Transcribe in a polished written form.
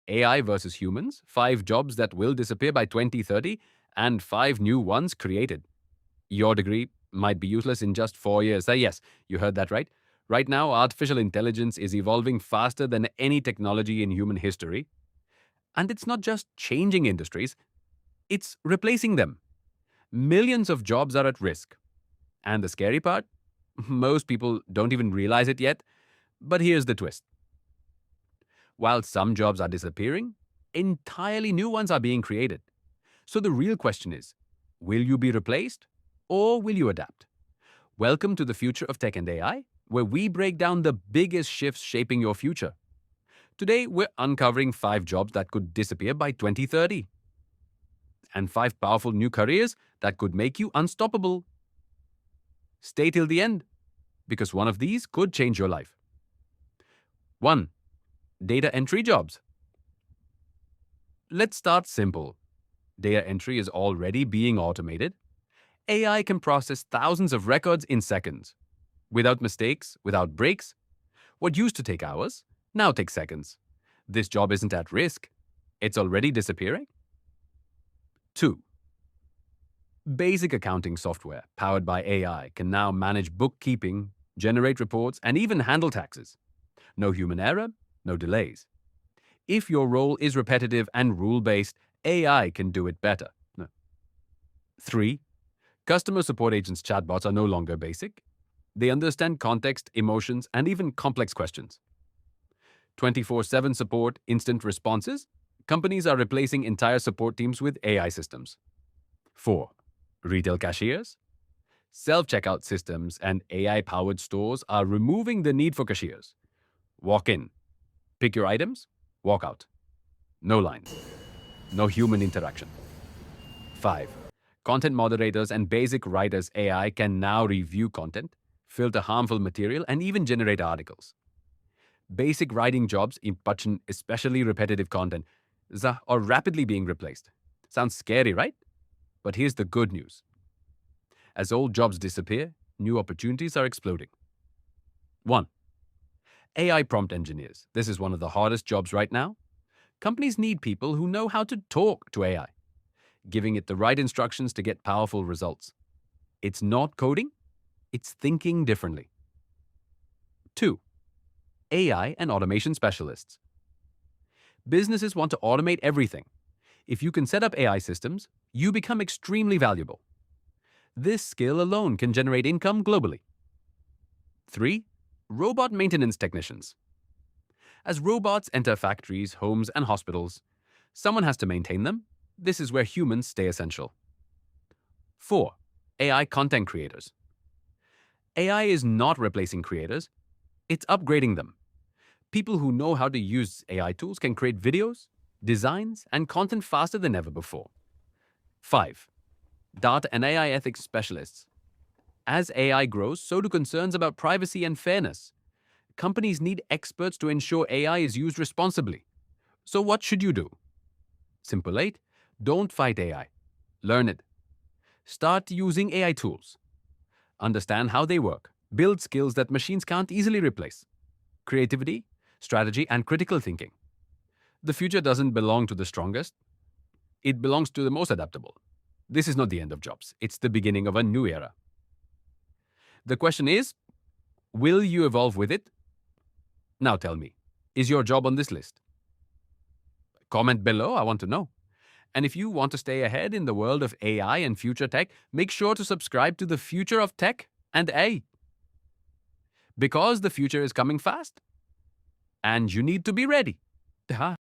AI versus humans, 5 jobs that will disappear by 2030, and 5 new ones created. Your degree might be useless in just 4 years. Yes, you heard that right. Right now, artificial intelligence is evolving faster than any technology in human history. And it's not just changing industries, it's replacing them. Millions of jobs are at risk. And the scary part? Most people don't even realize it yet. But here's the twist. While some jobs are disappearing, entirely new ones are being created. So the real question is, will you be replaced or will you adapt? Welcome to the future of tech and AI, where we break down the biggest shifts shaping your future. Today, we're uncovering 5 jobs that could disappear by 2030 and 5 powerful new careers that could make you unstoppable. Stay till the end, because one of these could change your life. 1. Data entry jobs. Let's start simple. Data entry is already being automated. AI can process thousands of records in seconds. Without mistakes, without breaks. What used to take hours now takes seconds. This job isn't at risk. It's already disappearing. 2. Basic accounting software powered by AI can now manage bookkeeping, generate reports, and even handle taxes. No human error, no delays. If your role is repetitive and rule-based, AI can do it better. 3. Customer support agents' chatbots are no longer basic. They understand context, emotions, and even complex questions. 24/7 support, instant responses. Companies are replacing entire support teams with AI systems. 4. Retail cashiers. Self-checkout systems and AI-powered stores are removing the need for cashiers. Walk in, pick your items, walk out. No lines, no human interaction. 5. Content moderators and basic writers AI can now review content, filter harmful material, and even generate articles. Basic writing jobs, especially repetitive content, are rapidly being replaced. Sounds scary, right? But here's the good news. As old jobs disappear, new opportunities are exploding. 1. AI prompt engineers. This is one of the hardest jobs right now. Companies need people who know how to talk to AI, giving it the right instructions to get powerful results. It's not coding, it's thinking differently. 2. AI and automation specialists. Businesses want to automate everything. If you can set up AI systems, you become extremely valuable. This skill alone can generate income globally. 3. Robot maintenance technicians. As robots enter factories, homes, and hospitals, someone has to maintain them. This is where humans stay essential. 4. AI content creators. AI is not replacing creators, it's upgrading them. People who know how to use AI tools can create videos, designs, and content faster than ever before. 5. Data and AI ethics specialists. As AI grows, so do concerns about privacy and fairness. Companies need experts to ensure AI is used responsibly. So what should you do? Simple 8. Don't fight AI. Learn it. Start using AI tools. Understand how they work. Build skills that machines can't easily replace. Creativity, strategy, and critical thinking. The future doesn't belong to the strongest. It belongs to the most adaptable. This is not the end of jobs. It's the beginning of a new era. The question is, will you evolve with it? Now tell me, is your job on this list? Comment below, I want to know. And if you want to stay ahead in the world of AI and future tech, make sure to subscribe to the Future of Tech and AI. Because the future is coming fast. And you need to be ready.